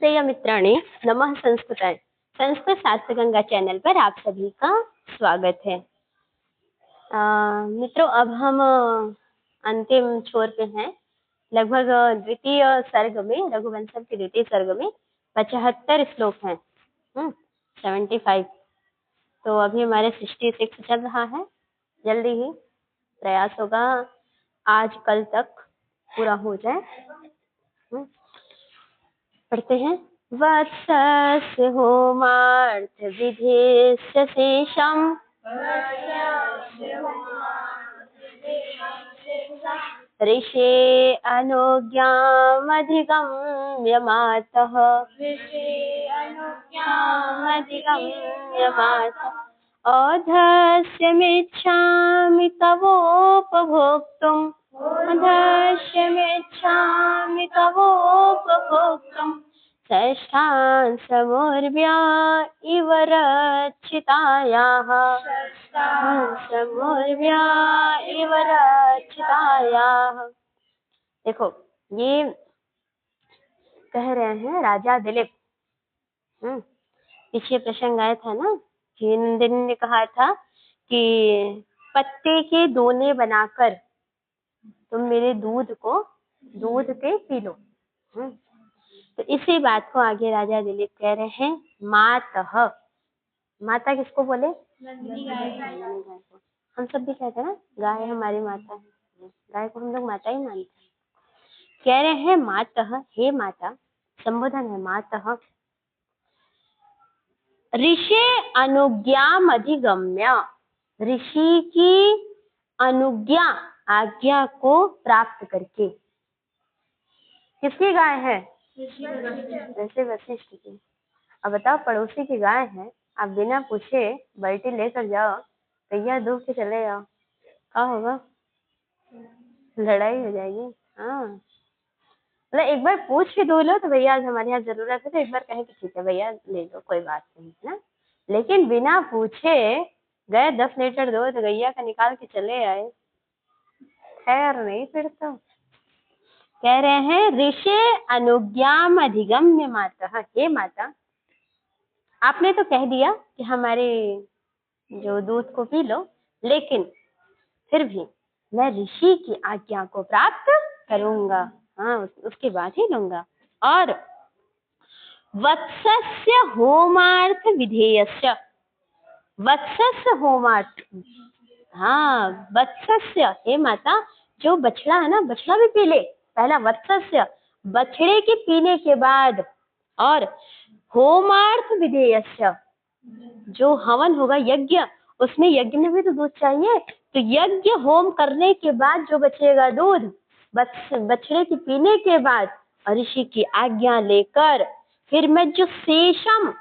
प्रिय मित्राणि, नमः संस्कृताय। संस्कृत शास्त्र गंगा चैनल पर आप सभी का स्वागत है। मित्रों, अब हम अंतिम छोर पे हैं। लगभग द्वितीय सर्ग में, रघुवंशम के द्वितीय सर्ग में 75 श्लोक हैं। 75। तो अभी हमारे 66 चल रहा है। जल्दी ही प्रयास होगा आज कल तक पूरा हो जाए। पढ़ते हैं। वत्सस्य होमार्थ विधेस्य शेषम् ऋषे अनुज्ञामधिगम्य मातः औधस्यमिच्छामि तवोपभोक्तुम् षष्ठान् समूर्व्या इव रक्षितायाः। देखो, ये कह रहे हैं राजा दिलीप। पीछे प्रसंग आया था ना कि नंदिनी ने कहा था कि पत्ते के दोने बनाकर तुम मेरे दूध के पी लो। तो इसी बात को आगे राजा दिलीप कह रहे हैं। मातः, माता किसको बोले? नंदिनी गाय को। हम सब भी कहते हैं ना, गाय हमारी माता है। गाय को हम लोग माता ही मानते हैं। कह रहे हैं मातः, हे माता, संबोधन है मातः। ऋषि अनुज्ञाम अधिगम्य, ऋषि की अनुज्ञा, आज्ञा को प्राप्त करके। किसकी गाय है? ऋषि वशिष्ठ की। अब बताओ, पड़ोसी की गाय है, आप बिना पूछे बाल्टी लेकर जाओ, भैया दूध के चले जाओ, क्या होगा? लड़ाई हो जाएगी। हाँ, मतलब एक बार पूछ के धो लो तो भैया आज हमारे यहाँ जरूरत है, तो एक बार कहे कि ठीक है भैया ले लो, कोई बात नहीं है ना। लेकिन बिना पूछे गए 10 लीटर दूध गैया का निकाल के चले आए, खैर नहीं। फिर तो कह रहे हैं ऋषि अनुज्ञाम अधिगम्य माता, हे माता, आपने तो कह दिया कि हमारे जो दूध को पी लो, लेकिन फिर भी मैं ऋषि की आज्ञा को प्राप्त करूंगा। हाँ, उसके बाद ही लूंगा। और वत्सस्य होमार्थ विधेयस्य, वत्सस्य होमार्थ, हाँ वत्सस्य, हे माता, जो बछड़ा है ना, बछड़ा भी पी ले। पहला वत्सस्य, बछड़े के पीने के बाद, और होमार्थ विधेयस्य, जो हवन होगा यज्ञ, उसमें यज्ञ में भी तो दूध चाहिए। तो यज्ञ होम करने के बाद जो बचेगा दूध, बछड़े के पीने के बाद, और ऋषि की आज्ञा लेकर फिर मैं जो शेषम,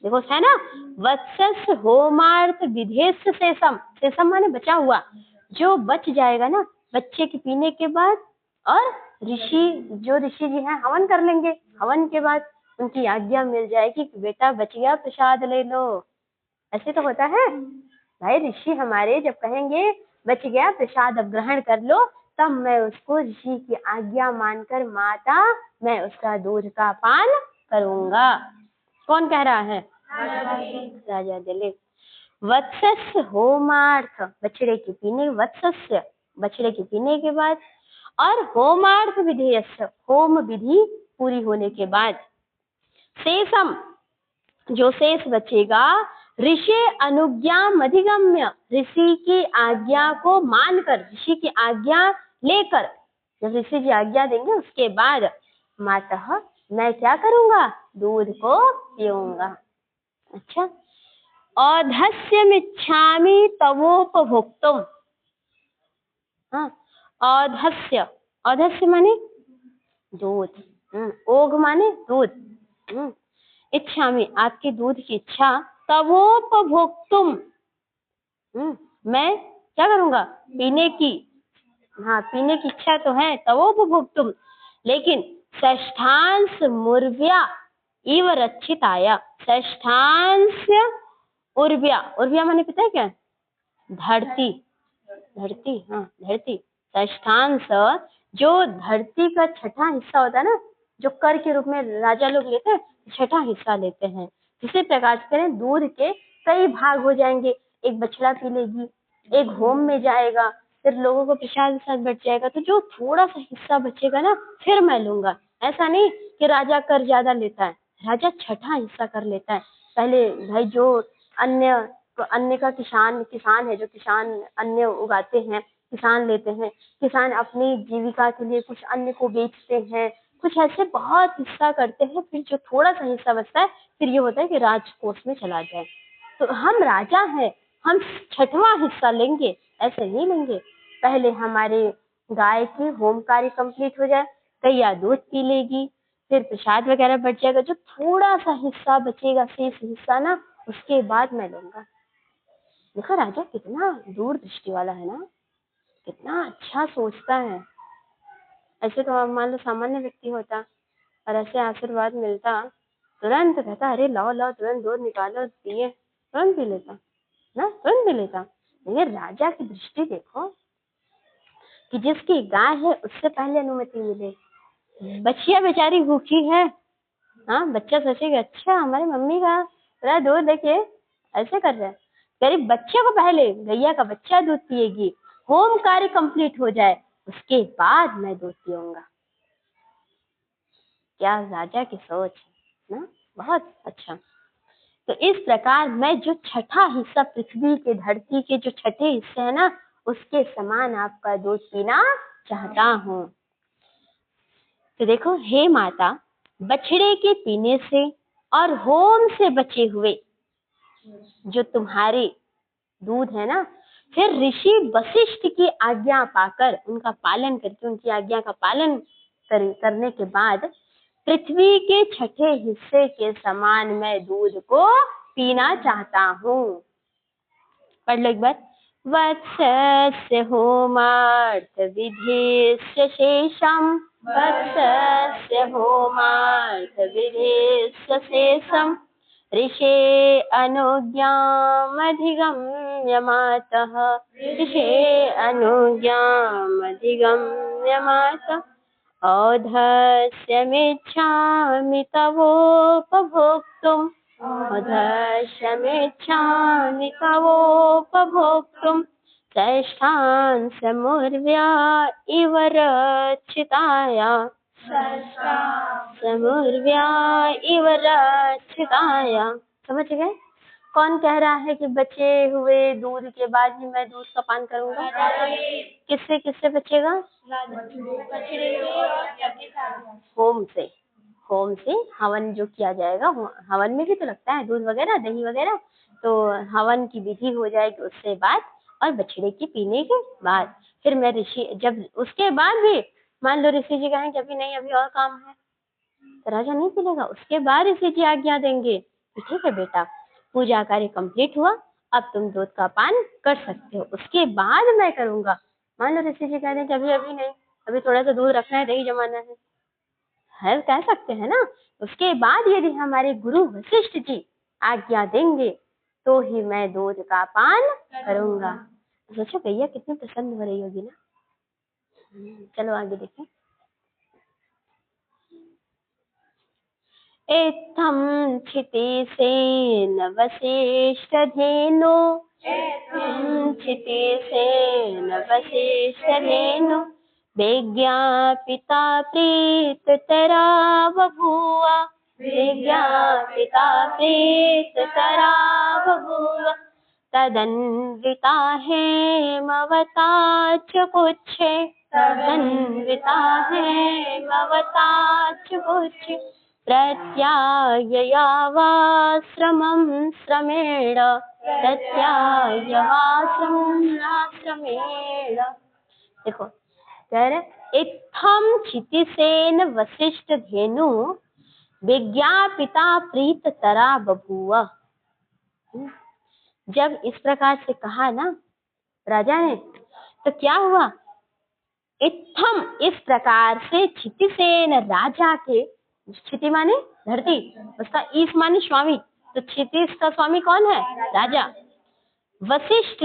देखो है ना, वत्सस होमार्थ विधेयस्य शेषम, शेषम माने बचा हुआ, जो बच जाएगा ना बच्चे के पीने के बाद, और जो ऋषि जी हैं हवन कर लेंगे। हवन के बाद उनकी आज्ञा मिल जाएगी कि बेटा बच गया, प्रसाद ले लो। ऐसे तो होता है भाई, ऋषि हमारे जब कहेंगे बच गया, प्रसाद अब ग्रहण कर लो, तब मैं उसको ऋषि की आज्ञा मानकर माता, मैं उसका दूध का पान करूंगा। कौन कह रहा है? राजा दिलीप। वत्सस्य होमार्थ, बछड़े के पीने, वत्सस्य बछड़े के पीने के बाद, और होमार्थ विधेयस्य, होम विधि पूरी होने के बाद, शेषम, जो शेष बचेगा, ऋषि अनुज्ञाम अधिगम्य, ऋषि की आज्ञा को मानकर, ऋषि की आज्ञा लेकर, जब ऋषि जी आज्ञा देंगे उसके बाद मातः, मैं क्या करूंगा? दूध को पीऊंगा। अच्छा, औधस्यमिच्छामि तवोपभोक्तुम्। हाँ, औधस्य, औधस्य माने दूध, ओघ माने दूध। इच्छामि, आपके दूध की इच्छा, तवोपभोक्तुम्, मैं क्या करूंगा? पीने की, हाँ पीने की इच्छा तो है, तवोपभोक्तुम्, लेकिन षष्ठांश मुर्व्या इव रक्षिताया, षष्ठांश उर्व्या, उर्व्या माने पता है क्या? धरती, धरती, हाँ धरती। षष्ठांश, जो धरती का छठा हिस्सा होता है ना, जो कर के रूप में राजा लोग लेते हैं, छठा हिस्सा लेते हैं। इसी प्रकार से करें, दूध के कई भाग हो जाएंगे, एक बछड़ा पी लेगी, एक होम में जाएगा, फिर लोगों को प्रसाद साथ बच जाएगा, तो जो थोड़ा सा हिस्सा बचेगा ना फिर मैं लूंगा। ऐसा नहीं कि राजा कर ज्यादा लेता है, राजा छठा हिस्सा कर लेता है। पहले भाई जो अन्य का किसान है, जो किसान अन्न उगाते हैं, किसान लेते हैं, किसान अपनी जीविका के लिए कुछ अन्न को बेचते हैं, कुछ ऐसे बहुत हिस्सा करते हैं, फिर जो थोड़ा सा हिस्सा बचता है फिर ये होता है कि राजकोष में चला जाए। तो हम राजा हैं, हम छठवां हिस्सा लेंगे, ऐसे नहीं लेंगे। पहले हमारे गाय की होम कार्य कंप्लीट हो जाए, गैया दूध पी लेगी, फिर प्रसाद वगैरह बच जाएगा, जो थोड़ा सा हिस्सा बचेगा, शेष हिस्सा ना, उसके बाद मैं लूंगा। देखो राजा कितना दूर दृष्टि वाला है ना, कितना अच्छा सोचता है। ऐसे तो मान लो सामान्य व्यक्ति होता और ऐसे आशीर्वाद मिलता, तुरंत कहता अरे लाओ लाओ, तुरंत दूध निकालो पिए, तुरंत पी लेता ना, तुरंत पी लेता। लेकिन राजा की दृष्टि देखो कि जिसकी गाय है उससे पहले अनुमति मिले। बच्चिया बेचारी भूखी है, हाँ, बच्चा सोचेगा अच्छा हमारी मम्मी का पूरा दूध देखे ऐसे कर रहे हैं, गरीब बच्चे को पहले गैया का बच्चा दूध पिएगी, होम कार्य कंप्लीट हो जाए उसके बाद मैं दूध पीऊंगा। क्या राजा की सोच है ना, बहुत अच्छा। तो इस प्रकार मैं जो छठा हिस्सा पृथ्वी के, धरती के जो छठे हिस्से है ना, उसके समान आपका दूध पीना चाहता हूँ। तो देखो, हे माता, बछड़े के पीने से और होम से बचे हुए जो तुम्हारे दूध है ना, फिर ऋषि वशिष्ठ की आज्ञा पाकर, उनका पालन करके, उनकी आज्ञा का पालन करने के बाद पृथ्वी के छठे हिस्से के समान मैं दूध को पीना चाहता हूँ। पढ़ लो एक बार। वत्सस्य होमार्थ विधिस्य शेषम, वत्सस्य होमार्थ विधिस्य शेषम, ऋषे अनुज्ञामधिगम्य मातः, ऋषे अनुज्ञामधिगम्य मातः, औधस्यमिच्छामि तवोपभोक्तुम्, औधस्यमिच्छामि तवोपभोक्तुम्, षष्ठान् समुर्व्या इव रक्षिताया, समुर्व्या इव रक्षिताया। समझ गए? कौन कह रहा है कि बचे हुए दूध के बाद ही मैं दूध का पान करूंगा? किससे किससे बचेगा? होम से, होम से हवन जो किया जाएगा, हवन में भी तो लगता है दूध वगैरह, दही वगैरह, तो हवन की विधि हो जाएगी उससे बाद, और बछड़े की पीने के बाद फिर मैं ऋषि, जब उसके बाद भी मान लो ऋषि जी कहें कि अभी नहीं, अभी और काम है, तो राजा नहीं पिलेगा। उसके बाद ऋषि जी आज्ञा देंगे कि ठीक है बेटा, पूजा कार्य कंप्लीट हुआ, अब तुम दूध का पान कर सकते हो, उसके बाद मैं करूंगा। मान लो ऋषि जी कह दें कि अभी अभी नहीं, अभी थोड़ा सा दूध रखना है, दही जमाना है, कह सकते हैं ना। उसके बाद यदि हमारे गुरु वशिष्ठ जी आज्ञा देंगे तो ही मैं दूध का पान करूंगा। सोचो गैया कितनी प्रसन्न हो रही होगी ना। चलो आगे देखें। इत्थं क्षितिसेन वसिष्ठधेनु, क्षितिसेन वसिष्ठधेनु, विज्ञापिता प्रीततरा बभूव, विज्ञापिता प्रीततरा बभूव, तदन्विता हेमवता च पुच्छे, तदन्विता हेमवता च पुच्छे, प्रत्याययावाश्रमं श्रमेण, प्रत्याययावाश्रमेण। देखो कह रहे, इत्थम क्षितिसेन वसिष्ठ धेनु, विज्ञापिता प्रीत तरा बभूव। जब इस प्रकार से कहा ना राजा ने, तो क्या हुआ? इत्थम इस प्रकार से, क्षितिसेन राजा के, क्षिति माने धरती, उसका ईश माने स्वामी, तो क्षितिज का स्वामी कौन है? राजा। वशिष्ठ,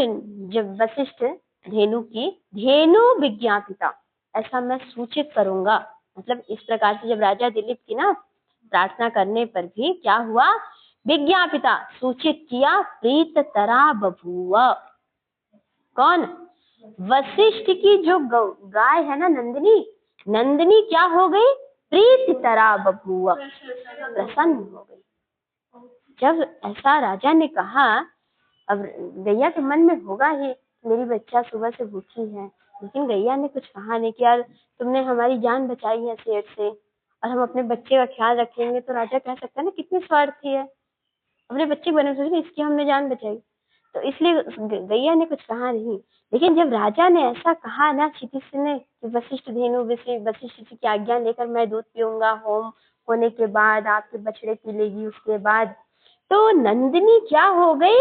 जब वशिष्ठ धेनु की, धेनु विज्ञापिता, ऐसा मैं सूचित करूंगा, मतलब इस प्रकार से जब राजा दिलीप की ना प्रार्थना करने पर भी क्या हुआ, विज्ञापिता सूचित किया, प्रीत तरा बभूव। कौन? वशिष्ठ की जो गाय है ना नंदिनी, नंदिनी क्या हो गई, प्रीत तरा बभूव, प्रसन्न हो गई। जब ऐसा राजा ने कहा, अब गैया के मन में होगा ही मेरी बच्चा सुबह से भूखी है, लेकिन गैया ने कुछ कहा नहीं कि यार तुमने हमारी जान बचाई है शेर से और हम अपने बच्चे का ख्याल रखेंगे। तो राजा कह सकता है ना कितनी स्वार्थी है, अपने बच्चे बने सोच इसकी हमने जान बचाई, तो इसलिए गैया ने कुछ कहा नहीं। लेकिन जब राजा ने ऐसा कहा ना क्षितिज ने कि वशिष्ठ धेनु वशिष्ठ जी की आज्ञा लेकर मैं दूध पीऊंगा, होम होने के बाद आपके बछड़े पी लेगी, उसके बाद तो नंदिनी क्या हो गई,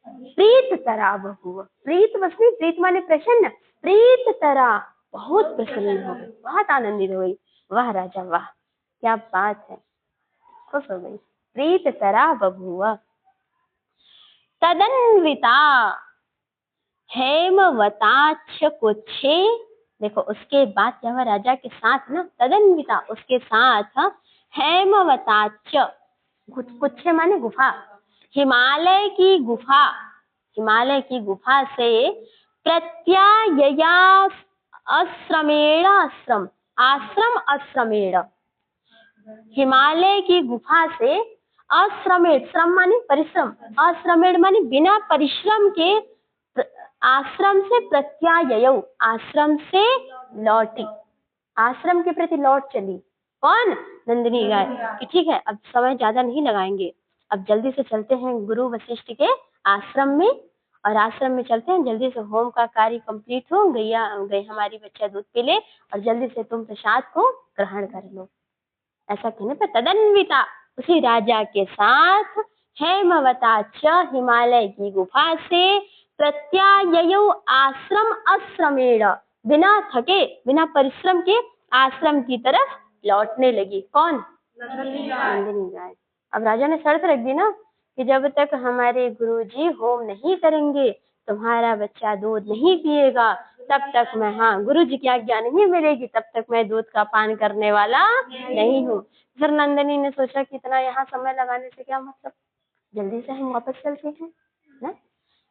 प्रीत तरा बभूव। प्रीत बसनी, प्रीत माने प्रसन्न, प्रीत तरा बहुत प्रसन्न हो गई, बहुत आनंदित हो गई। वाह राजा वाह, क्या बात है, खुश हो गई। प्रीत तरा बभूव। तदन्विता हेमवताक्ष कुच्छे। देखो उसके बाद क्या हुआ, राजा के साथ ना तदन्विता, उसके साथ हेमवताक्ष, कुच्छे माने गुफा, हिमालय की गुफा, हिमालय की गुफा से प्रत्यायया आश्रमेण, आश्रम आश्रम आश्रमेण, हिमालय की गुफा से अश्रमेण, श्रम माने परिश्रम, अश्रमेण माने बिना परिश्रम के, आश्रम से प्रत्याययौ, आश्रम से लौटी, आश्रम के प्रति लौट चली। कौन? नंदिनी गाय। कि ठीक है अब समय ज्यादा नहीं लगाएंगे, अब जल्दी से चलते हैं गुरु वशिष्ठ के आश्रम में, और आश्रम में चलते हैं, जल्दी से होम का कार्य कंप्लीट हो, गैया गई हमारी बच्चा दूध पी ले और जल्दी से तुम प्रसाद को ग्रहण कर लो। ऐसा कहने पर तदन्विता, उसी राजा के साथ हेमवताक्ष, हिमालय की गुफा से प्रत्याययौ आश्रम आश्रमेण, बिना थके बिना परिश्रम के आश्रम की तरफ लौटने लगी। कौन? नंदिनी गाय। अब राजा ने शर्त रख दी ना कि जब तक हमारे गुरुजी होम नहीं करेंगे, तुम्हारा बच्चा दूध नहीं पिएगा, तब तक मैं, हाँ गुरुजी की आज्ञा नहीं मिलेगी तब तक मैं दूध का पान करने वाला नहीं हूँ। फिर नंदिनी ने सोचा कि इतना यहाँ समय लगाने से क्या मतलब, जल्दी से हम वापस चलते हैं ना।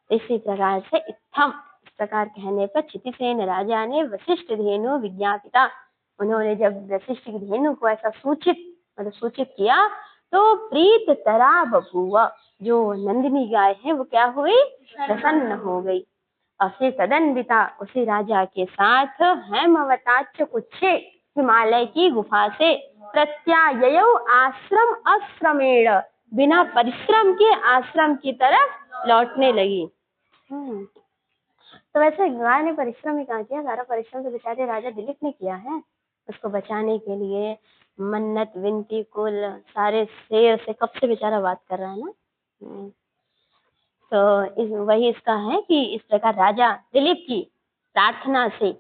इसी प्रकार से इत्थम, इस प्रकार कहने पर क्षितिसेन राजा ने वशिष्ठ धेनु विज्ञापिता, उन्होंने जब वशिष्ठ की धेनु को ऐसा सूचित, मतलब सूचित किया, तो प्रीत तरा बभूव, जो नंदिनी गाय है वो क्या हुई, प्रसन्न हो गई। और फिर तदन्विता, उसी राजा के साथ हेमवताक्ष कुच्छे, हिमालय की गुफा से प्रत्याययौ आश्रम आश्रमेण, बिना परिश्रम के आश्रम की तरफ लौटने लगी। तो वैसे गाय ने परिश्रम ही कहाँ किया, सारा परिश्रम तो बेचारे राजा दिलीप ने किया है, उसको बचाने के लिए मन्नत विनती कुल सारे शेर से कब से बेचारा बात कर रहा है ना। तो वही इसका है कि इस प्रकार राजा दिलीप की प्रार्थना से,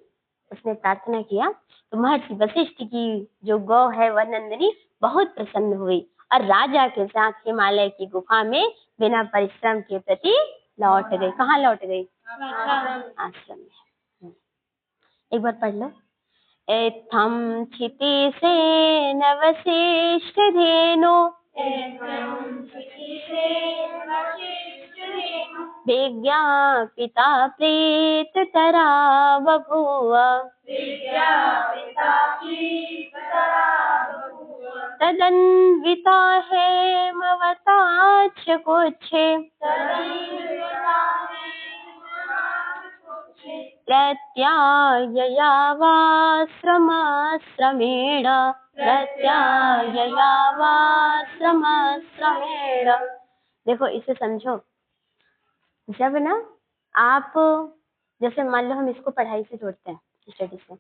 उसने प्रार्थना किया तो महर्षि वशिष्ठ की जो गौ है वह नंदिनी बहुत प्रसन्न हुई और राजा के साथ हिमालय की गुफा में बिना परिश्रम के प्रति लौट गई। कहाँ लौट गई? आश्रम में। एक बार पढ़ लो। एत्थम क्षितिसेन वशिष्ठ धेनु विज्ञापिता प्रीत तरा बभूव, तदन्विता हेमवताक्ष कुच्छे, प्रत्याययावाश्रमाश्रमेण, प्रत्याययावाश्रमाश्रमेण। देखो इसे समझो, जब ना आप, जैसे मान लो हम इसको पढ़ाई से जोड़ते हैं, स्टडी से,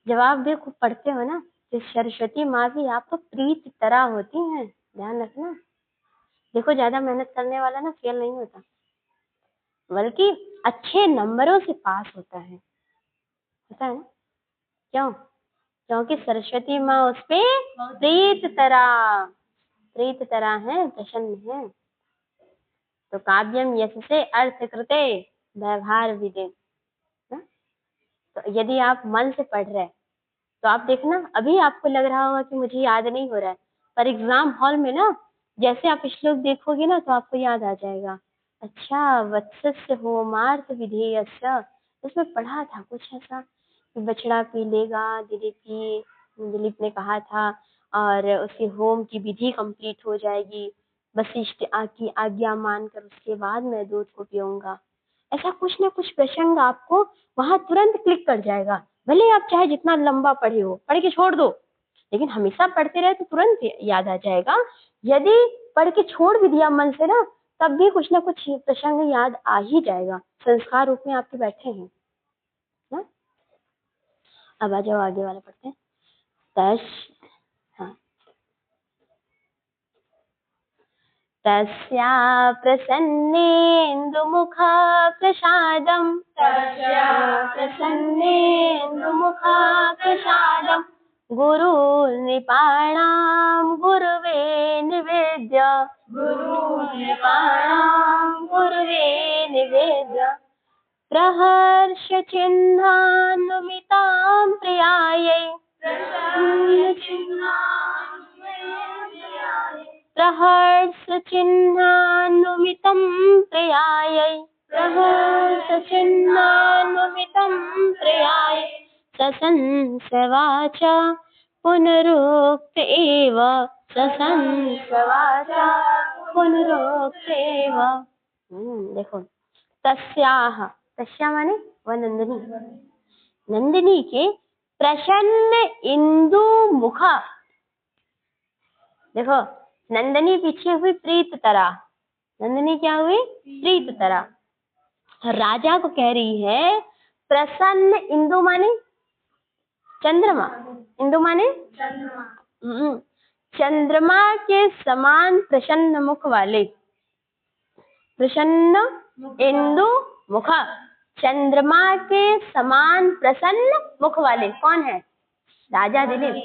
जब आप देखो पढ़ते हो ना तो सरस्वती माँ भी आपको प्रीत तरह होती हैं, ध्यान रखना। देखो ज्यादा मेहनत करने वाला ना फेल नहीं होता, बल्कि अच्छे नंबरों से पास होता है ना। क्यों? क्योंकि सरस्वती माँ उस पे प्रीत तरह है, प्रसन्न है। तो काव्यम यशसे अर्थ कृते व्यवहार विदे। तो यदि आप मन से पढ़ रहे तो आप देखना अभी आपको लग रहा होगा कि मुझे याद नहीं हो रहा है, पर एग्जाम हॉल में ना जैसे आप श्लोक देखोगे ना तो आपको याद आ जाएगा। अच्छा, वत्सस्य होमार्थ विधेयस्य, उसमें पढ़ा था कुछ ऐसा कि बछड़ा पी लेगा, दिलीप ने कहा था, और उसके होम की विधि कंप्लीट हो जाएगी, वशिष्ठ की आज्ञा मानकर उसके बाद मैं दूध को पीऊंगा। ऐसा कुछ ना कुछ प्रसंग आपको वहां तुरंत क्लिक कर जाएगा। भले आप चाहे जितना लंबा पढ़े हो, पढ़ के छोड़ दो, लेकिन हमेशा पढ़ते रहे तो तुरंत याद आ जाएगा। यदि पढ़ के छोड़ भी दिया मन से ना, तब भी कुछ ना कुछ प्रसंग याद आ ही जाएगा, संस्कार रूप में आपके बैठे हैं ना। अब आ जाओ आगे वाला पढ़ते हैं। हाँ, तस्या प्रसन्नेन्दुमुखा प्रसादम्, तस्या प्रसन्नेन्दुमुखा प्रसादम्, गुरु नृपाणां गुरुवे निवेद्य, गुरु नृपाणां गुरुवे निवेद्य, प्रहर्ष चिह्नान्वितां प्रियायै, प्रहर्ष चिह्नान्वितं प्रियायै, प्रहर्ष चिह्नान्वितं प्रियायै, ससंस वाचा पुनरुक्त एव, ससंस वाचा पुनरुक्त एव। देखो, तस्याह, तस्या माने वह नंदिनी, नंदिनी के प्रसन्न इंदु मुखा, देखो नंदिनी पीछे हुई प्रीत तरा, नंदिनी क्या हुई? प्रीत तरा। राजा को कह रही है प्रसन्न इंदु माने चंद्रमा, इंदु माने चंद्रमा के समान प्रसन्न मुख वाले, प्रसन्न इंदु मुखा, चंद्रमा के समान प्रसन्न मुख वाले कौन है? राजा दिलीप।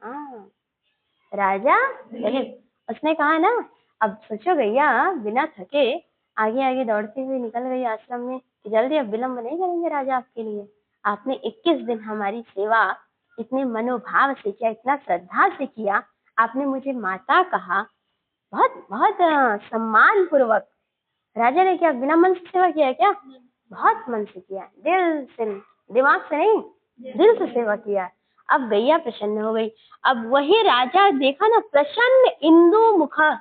हाँ, राजा दिलीप। उसने कहा ना, अब सोचो गैया बिना थके आगे आगे दौड़ते हुए निकल गई आश्रम में, जल्दी अब विलंब नहीं करेंगे राजा आपके लिए। आपने 21 दिन हमारी सेवा इतने मनोभाव से किया, इतना श्रद्धा से किया, आपने मुझे माता कहा, बहुत बहुत सम्मान पूर्वक। राजा ने क्या बिना मन से सेवा किया क्या? बहुत मन से किया, दिल से, दिमाग से नहीं, दिल से सेवा किया। अब गैया प्रसन्न हो गई। अब वही राजा देखा ना, प्रसन्न इंदु मुखा,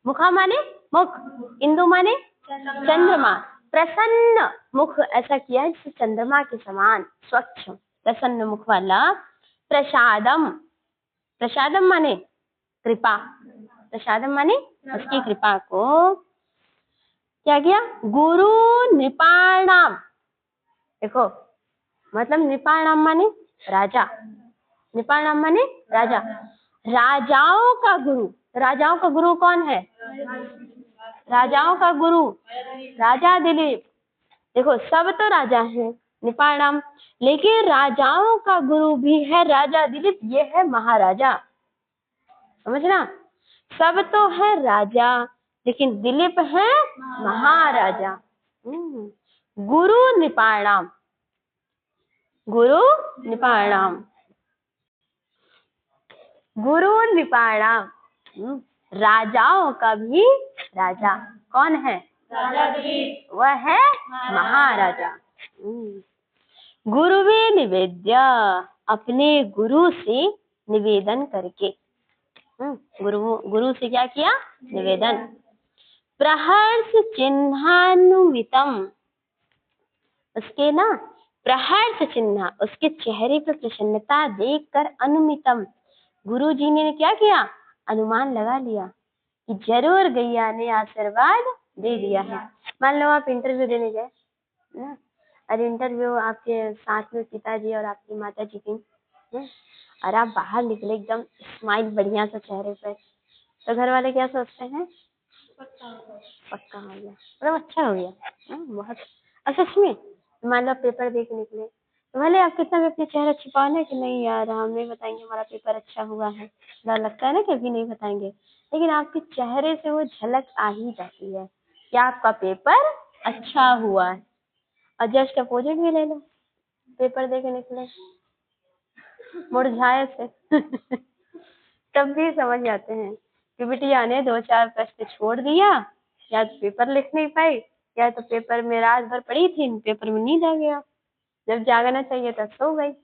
मुखा माने मुख, इंदु माने चंद्रमा, प्रसन्न मुख ऐसा किया है जैसे चंद्रमा के समान स्वच्छ प्रसन्न मुख वाला। प्रसादम, प्रसादम माने कृपा, प्रसादम माने उसकी कृपा को क्या किया? गुरु नृपाणाम, देखो मतलब नृपाणाम माने राजा, नृपाणाम माने राजा, राजाओं का गुरु। राजाओं का गुरु कौन है? राजाओं का गुरु राजा दिलीप। देखो सब तो राजा हैं नृपाणाम, लेकिन राजाओं का गुरु भी है राजा दिलीप, ये है महाराजा, समझना। सब तो है राजा, लेकिन दिलीप है महाराजा। गुरु नृपाणाम, गुरु नृपाणाम, गुरु नृपाणाम, राजाओं का भी राजा कौन है? राजा दिलीप, वह है महाराजा। गुरुवे निवेद्य, अपने गुरु से निवेदन करके, गुरु से क्या किया? निवेदन। प्रहर्ष चिन्हान्वितम, उसके ना प्रहर्ष चिन्ह, उसके चेहरे पर प्रसन्नता देखकर अनुमितम, गुरु जी ने क्या किया? अनुमान लगा लिया कि जरूर गैया ने आशीर्वाद दे दिया है। मान लो आप इंटरव्यू देने गए ना, और इंटरव्यू आपके साथ में पिताजी और आपकी माता जी की, और आप बाहर निकले एकदम स्माइल बढ़िया सा चेहरे पे, तो घर वाले क्या सोचते हैं? पक्का हो गया, मतलब अच्छा हो गया, बहुत। और सच में मान लो पेपर दे के निकले, तो भले आप कितना भी अपने चेहरा छुपा ना कि नहीं यार हम नहीं बताएंगे हमारा पेपर अच्छा हुआ है, डर लगता है ना कि अभी नहीं बताएंगे, लेकिन आपके चेहरे से वो झलक आ ही जाती है कि आपका पेपर अच्छा हुआ है। और जस्ट अपोजिट भी ले लो, पेपर दे के निकले, मुरझाए से तब भी समझ जाते हैं कि बिटिया ने 2-4 प्रश्न छोड़ दिया, या तो पेपर लिख नहीं पाई, या तो पेपर में रात भर पढ़ी थी, पेपर में नींद आ गया, जब जागना चाहिए तब सो गई।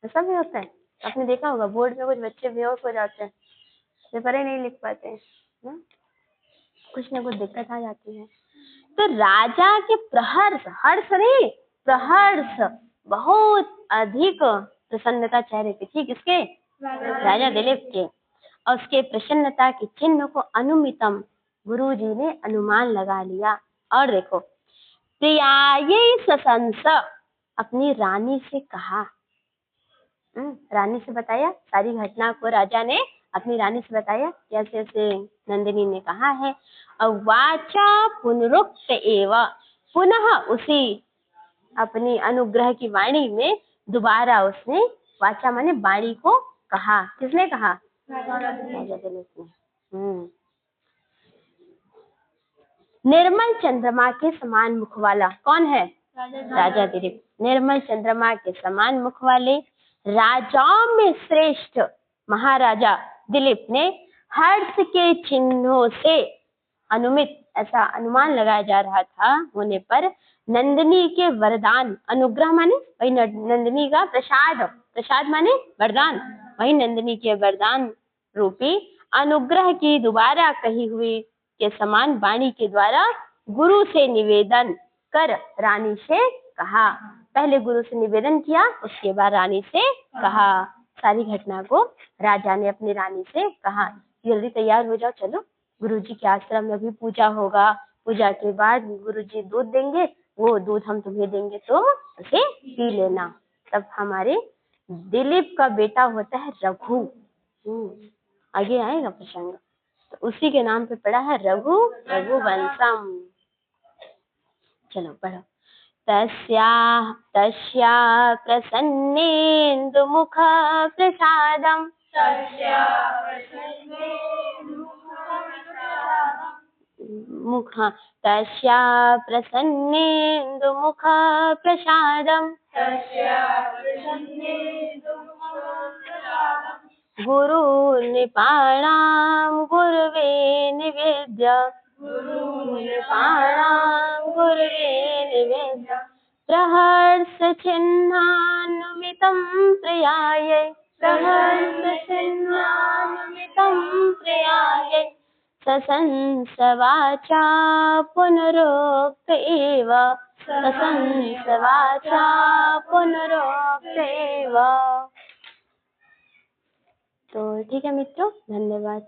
ऐसा भी होता है, आपने देखा होगा बोर्ड में कुछ बच्चे बेहोश हो जाते हैं, पेपर ही नहीं लिख पाते हैं ना? कुछ ना कुछ दिक्कत आ जाती है। तो राजा के प्रहर्ष, हर्ष नहीं, प्रहर्ष, बहुत अधिक प्रसन्नता चेहरे पे थी, किसके? राजा दिलीप के। और उसके प्रसन्नता के चिन्ह को अनुमितम, गुरुजी ने अनुमान लगा लिया। और देखो, प्रियायै ससंस, अपनी रानी से कहा। रानी से बताया, सारी घटना को राजा ने अपनी रानी से बताया, कैसे ऐसे नंदिनी ने कहा है। और वाचा पुनरुक्त एव, पुनः उसी अपनी अनुग्रह की वाणी में दोबारा उसने, वाचा माने वाणी को कहा। किसने कहा? राजा दिलीप ने। निर्मल चंद्रमा के समान मुख वाला कौन है? राजा दिलीप। निर्मल चंद्रमा के समान मुख वाले राजाओं में श्रेष्ठ महाराजा दिलीप ने हर्ष के चिन्हों से अनुमित, ऐसा अनुमान लगाया जा रहा था होने पर, नंदिनी के वरदान, अनुग्रह माने वही नंदिनी का प्रसाद, प्रसाद माने वरदान, वही नंदिनी के वरदान रूपी अनुग्रह की दोबारा कही हुई के समान वाणी के द्वारा गुरु से निवेदन कर रानी से कहा। पहले गुरु से निवेदन किया, उसके बाद रानी से कहा। सारी घटना को राजा ने अपनी रानी से कहा, जल्दी तैयार हो जाओ, चलो गुरुजी के आश्रम में भी पूजा होगा, पूजा के बाद गुरुजी दूध देंगे, वो दूध हम तुम्हें देंगे, तो उसे पी लेना। तब हमारे दिलीप का बेटा होता है रघु, आगे आएगा प्रसंग, तो उसी के नाम पे पड़ा है रघु, रघुवंशम। चलो पढ़ो। तस्या प्रसन्नेन्दु मुख प्रसादम, तस्या प्रसन्नेन्दु मुख प्रसादम, गुरु निपाणां गुरुवे निवेद्य, प्रहर्ष चिह्नान्वितं प्रियायै, ससंस वाचा पुनरोक्त एव, तो ठीक है मित्रों, धन्यवाद।